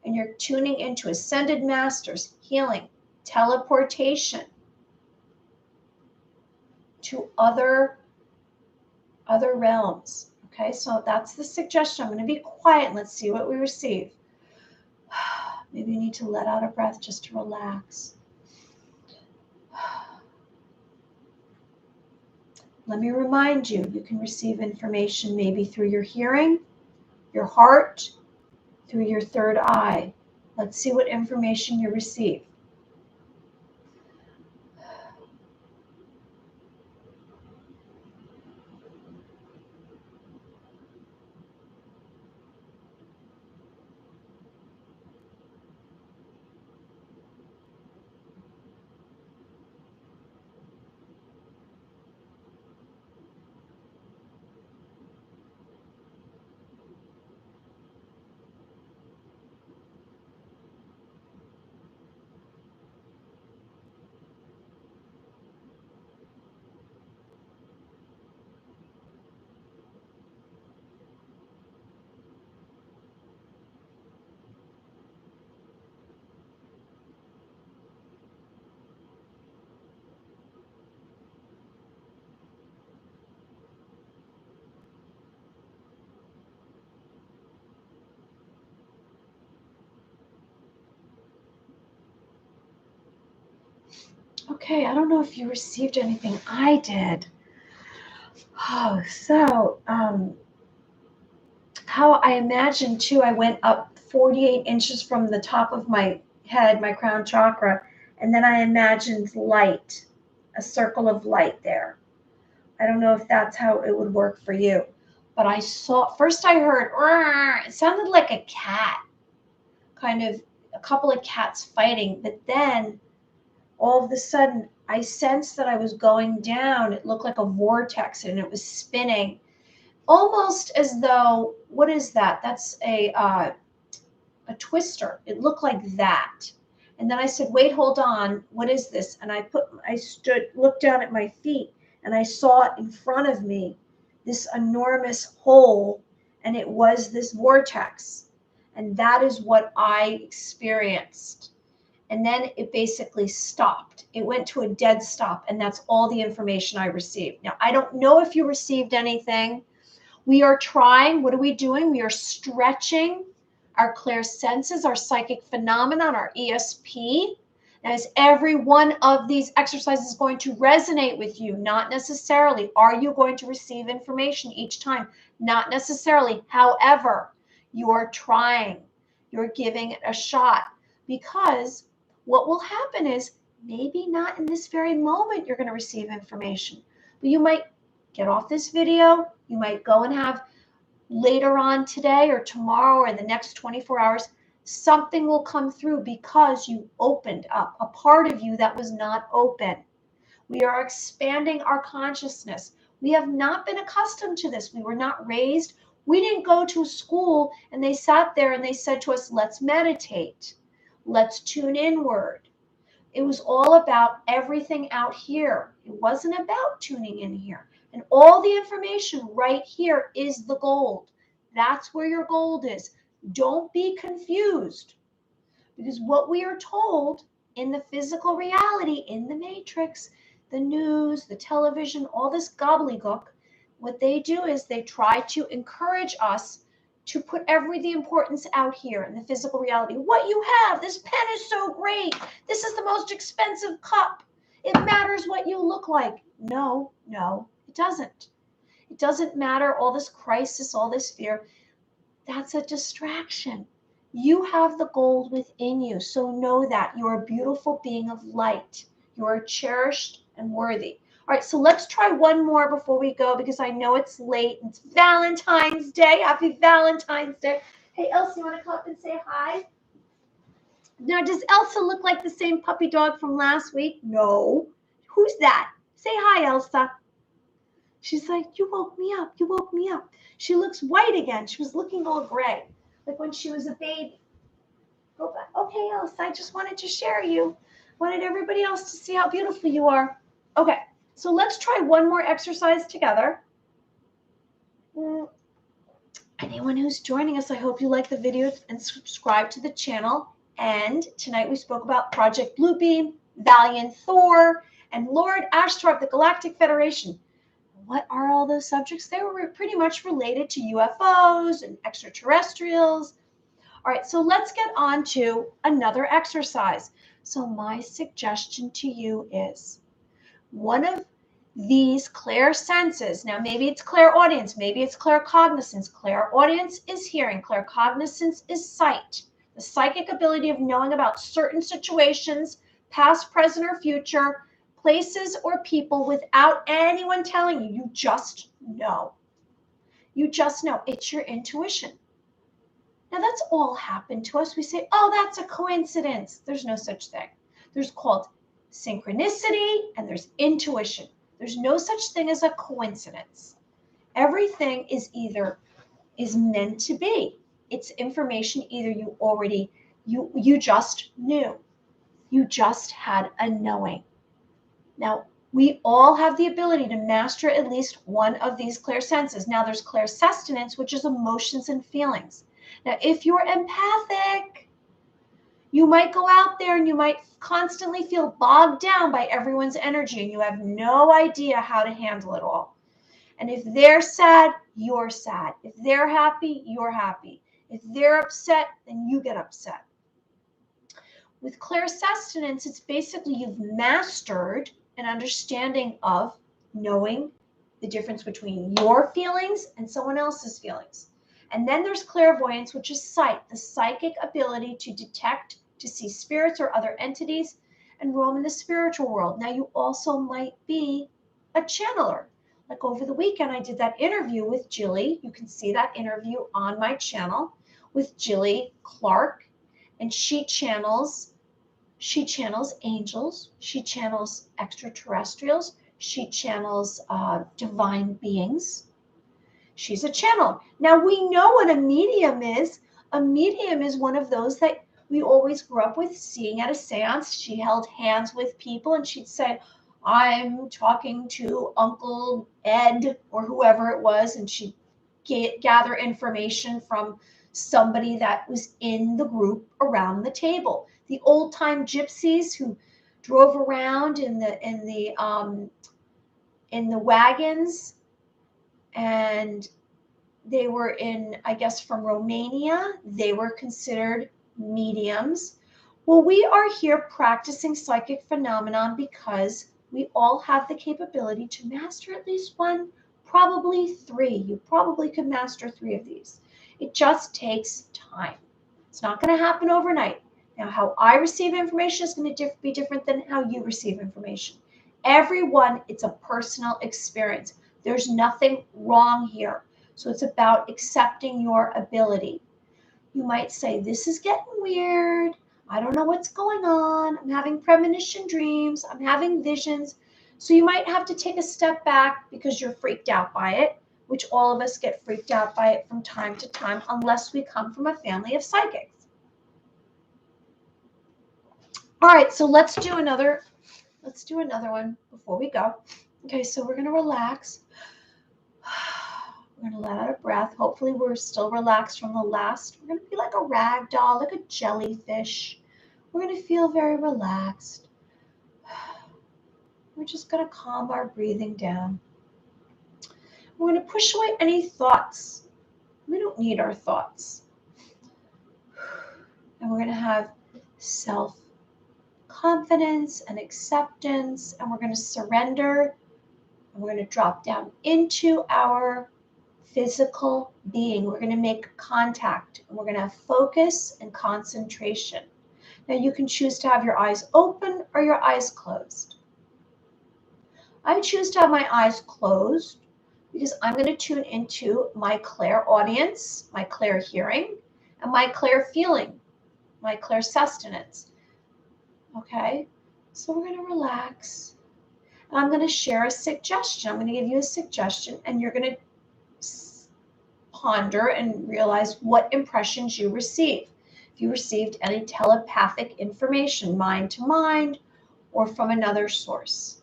and you're tuning into ascended masters, healing, teleportation to other realms. Okay, so that's the suggestion. I'm going to be quiet and let's see what we receive. Maybe you need to let out a breath just to relax. Let me remind you, you can receive information maybe through your hearing, your heart, through your third eye. Let's see what information you receive. Okay, I don't know if you received anything. I did. Oh, so how I imagined too, I went up 48 inches from the top of my head, my crown chakra, and then I imagined light, a circle of light there. I don't know if that's how it would work for you, but I saw, first I heard, it sounded like a cat, kind of a couple of cats fighting, but then all of a sudden I sensed that I was going down. It looked like a vortex and it was spinning, almost as though, what is that? That's a twister. It looked like that. And then I said, wait, hold on. What is this? And I looked down at my feet and I saw in front of me this enormous hole, and it was this vortex. And that is what I experienced. And then it basically stopped. It went to a dead stop, and that's all the information I received. Now, I don't know if you received anything. We are trying. What are we doing? We are stretching our clear senses, our psychic phenomenon, our ESP. As every one of these exercises is going to resonate with you, not necessarily. Are you going to receive information each time? Not necessarily. However, you are trying. You're giving it a shot, because what will happen is maybe not in this very moment you're going to receive information, but you might get off this video. You might go and have later on today or tomorrow or the next 24 hours, something will come through because you opened up a part of you that was not open. We are expanding our consciousness. We have not been accustomed to this. We were not raised. We didn't go to school and they sat there and they said to us, let's meditate. Let's tune inward. It was all about everything out here. It wasn't about tuning in here. And all the information right here is the gold. That's where your gold is. Don't be confused, because what we are told in the physical reality, in the matrix, the news, the television, all this gobbledygook, what they do is they try to encourage us to put the importance out here in the physical reality. What you have, this pen is so great. This is the most expensive cup. It matters what you look like. No, it doesn't. It doesn't matter all this crisis, all this fear. That's a distraction. You have the gold within you, so know that you're a beautiful being of light. You are cherished and worthy. All right, so let's try one more before we go, because I know it's late. It's Valentine's Day. Happy Valentine's Day. Hey, Elsa, you want to come up and say hi? Now, does Elsa look like the same puppy dog from last week? No. Who's that? Say hi, Elsa. She's like, you woke me up. You woke me up. She looks white again. She was looking all gray, like when she was a baby. Go back. Okay, Elsa, I just wanted to share you. Wanted everybody else to see how beautiful you are. Okay, so let's try one more exercise together. Anyone who's joining us, I hope you like the video and subscribe to the channel. And tonight we spoke about Project Bluebeam, VALIANT, THOR, and Lord Ashtar of the Galactic Federation. What are all those subjects? They were pretty much related to UFOs and extraterrestrials. All right, so let's get on to another exercise. So my suggestion to you is one of these clairsenses. Now, maybe it's clairaudience, maybe it's claircognizance. Clairaudience is hearing, claircognizance is sight. The psychic ability of knowing about certain situations, past, present, or future, places or people without anyone telling you. You just know. You just know. It's your intuition. Now, that's all happened to us. We say, oh, that's a coincidence. There's no such thing. There's called synchronicity and there's intuition. There's no such thing as a coincidence. Everything is meant to be. It's information either you just knew. You just had a knowing. Now, we all have the ability to master at least one of these clairsenses. Now, there's clairsustenance, which is emotions and feelings. Now, if you're empathic, you might go out there and you might constantly feel bogged down by everyone's energy and you have no idea how to handle it all. And if they're sad, you're sad. If they're happy, you're happy. If they're upset, then you get upset. With clairsustenance, it's basically you've mastered an understanding of knowing the difference between your feelings and someone else's feelings. And then there's clairvoyance, which is sight, the psychic ability to detect, to see spirits or other entities and roam in the spiritual world. Now, you also might be a channeler. Like over the weekend, I did that interview with Jilly. You can see that interview on my channel with Jilly Clark. And she channels angels, she channels extraterrestrials, she channels divine beings. She's a channel. Now, we know what a medium is. A medium is one of those that we always grew up with seeing at a seance. She held hands with people and she'd say, I'm talking to Uncle Ed or whoever it was, and she'd gather information from somebody that was in the group around the table. The old-time gypsies who drove around in the wagons, and they were I guess from Romania. They were considered mediums. Well, we are here practicing psychic phenomenon because we all have the capability to master at least one, probably three. You probably could master 3 of these. It just takes time. It's not going to happen overnight. Now, how I receive information is going to be different than how you receive information. Everyone, it's a personal experience. There's nothing wrong here. So it's about accepting your ability. You might say, this is getting weird. I don't know what's going on. I'm having premonition dreams. I'm having visions. So you might have to take a step back because you're freaked out by it, which all of us get freaked out by it from time to time, unless we come from a family of psychics. All right, so let's do another one before we go. Okay, so we're gonna relax. We're gonna let out a breath. Hopefully we're still relaxed from the last. We're gonna be like a rag doll, like a jellyfish. We're gonna feel very relaxed. We're just gonna calm our breathing down. We're gonna push away any thoughts. We don't need our thoughts. And we're gonna have self-confidence and acceptance, and we're gonna surrender, and we're gonna drop down into our physical being. We're going to make contact, and we're going to have focus and concentration. Now you can choose to have your eyes open or your eyes closed. I choose to have my eyes closed because I'm going to tune into my clairaudience, my clairhearing, and my clairfeeling, my clairsustenance. Okay, so we're going to relax. And I'm going to share a suggestion. I'm going to give you a suggestion, and you're going to ponder and realize what impressions you receive. If you received any telepathic information, mind to mind, or from another source.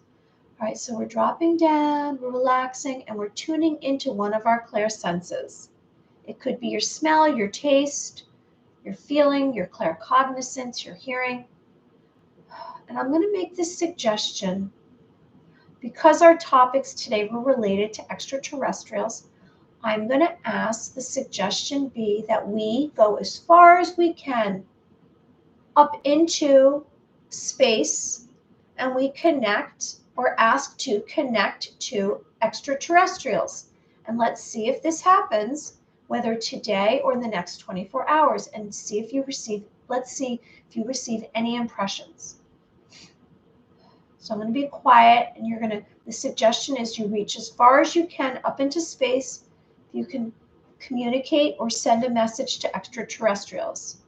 All right, so we're dropping down, we're relaxing, and we're tuning into one of our clairsenses. It could be your smell, your taste, your feeling, your claircognizance, your hearing. And I'm going to make this suggestion because our topics today were related to extraterrestrials. I'm going to ask the suggestion be that we go as far as we can up into space, and we connect or ask to connect to extraterrestrials. And let's see if this happens, whether today or in the next 24 hours, and see if you receive, let's see if you receive any impressions. So I'm going to be quiet, and the suggestion is you reach as far as you can up into space. You can communicate or send a message to extraterrestrials.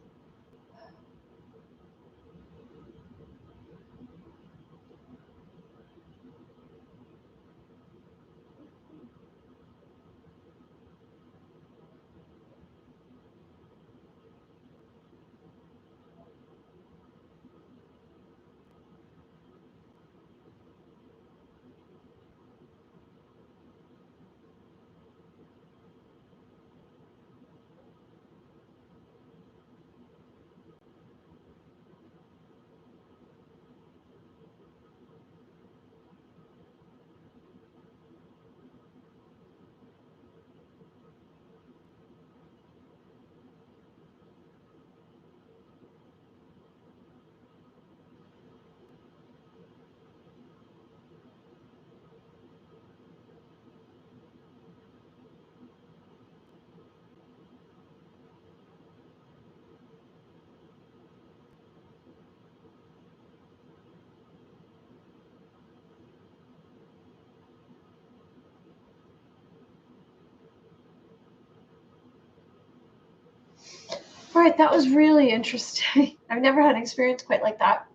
All right, that was really interesting. I've never had an experience quite like that.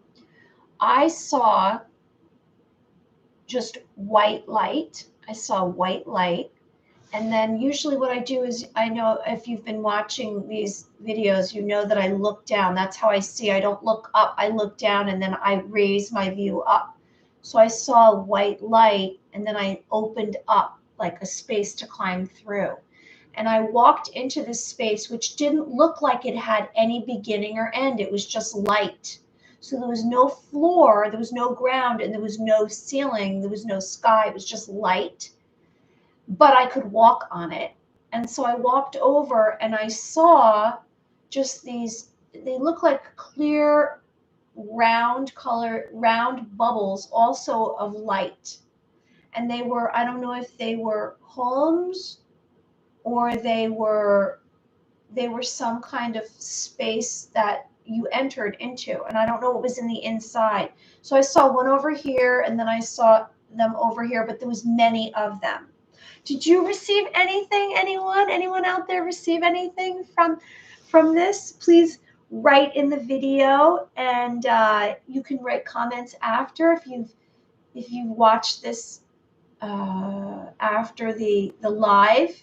I saw just white light. I saw white light. And then usually what I do is, I know if you've been watching these videos, you know that I look down. That's how I see. I don't look up. I look down, and then I raise my view up. So I saw white light, and then I opened up like a space to climb through. And I walked into this space, which didn't look like it had any beginning or end. It was just light. So there was no floor, there was no ground, and there was no ceiling, there was no sky. It was just light, but I could walk on it. And so I walked over, and I saw just these, they look like clear, round bubbles also of light. And they were, I don't know if they were homes or they were some kind of space that you entered into. And I don't know what was in the inside. So I saw one over here, and then I saw them over here, but there was many of them. Did you receive anything? Anyone out there receive anything from this? Please write in the video, and you can write comments after if you've watched this after the live.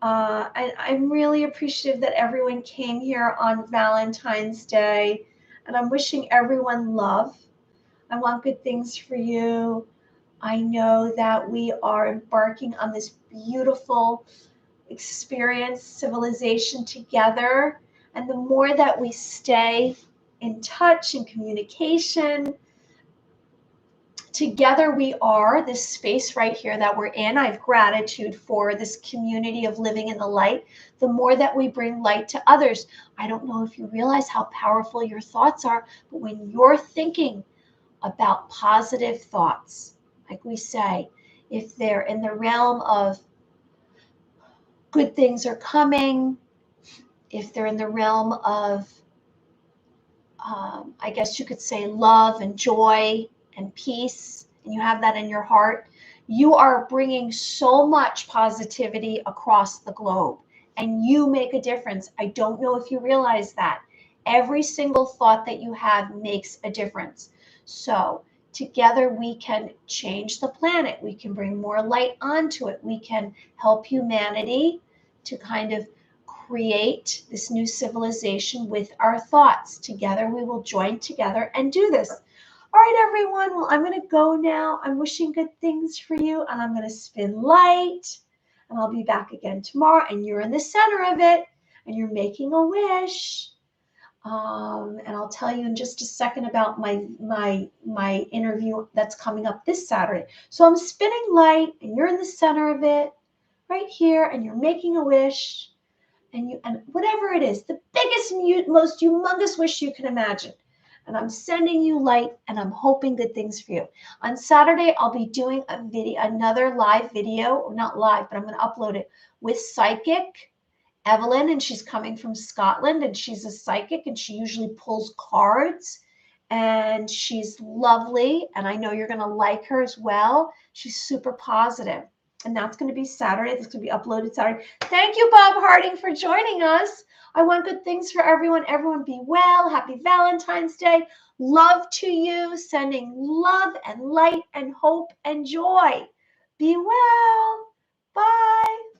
I'm really appreciative that everyone came here on Valentine's Day, and I'm wishing everyone love. I want good things for you. I know that we are embarking on this beautiful experience, civilization together. And the more that we stay in touch and communication, together we are this space right here that we're in. I have gratitude for this community of living in the light. The more that we bring light to others, I don't know if you realize how powerful your thoughts are, but when you're thinking about positive thoughts, like we say, if they're in the realm of good things are coming, if they're in the realm of, I guess you could say, love and joy and peace, and you have that in your heart, you are bringing so much positivity across the globe, and you make a difference. I don't know if you realize that. Every single thought that you have makes a difference. So together we can change the planet. We can bring more light onto it. We can help humanity to kind of create this new civilization with our thoughts. Together we will join together and do this. All right, everyone. Well, I'm going to go now. I'm wishing good things for you, and I'm going to spin light, and I'll be back again tomorrow, and you're in the center of it, and you're making a wish. And I'll tell you in just a second about my interview that's coming up this Saturday. So I'm spinning light, and you're in the center of it, right here, and you're making a wish, and whatever it is, the biggest, most humongous wish you can imagine. And I'm sending you light, and I'm hoping good things for you. On Saturday, I'll be doing another live video, or not live, but I'm going to upload it with Psychic Evelyn, and she's coming from Scotland, and she's a psychic, and she usually pulls cards, and she's lovely, and I know you're going to like her as well. She's super positive, and that's going to be Saturday. This going to be uploaded Saturday. Thank you, Bob Harding, for joining us. I want good things for everyone. Everyone be well. Happy Valentine's Day. Love to you. Sending love and light and hope and joy. Be well. Bye.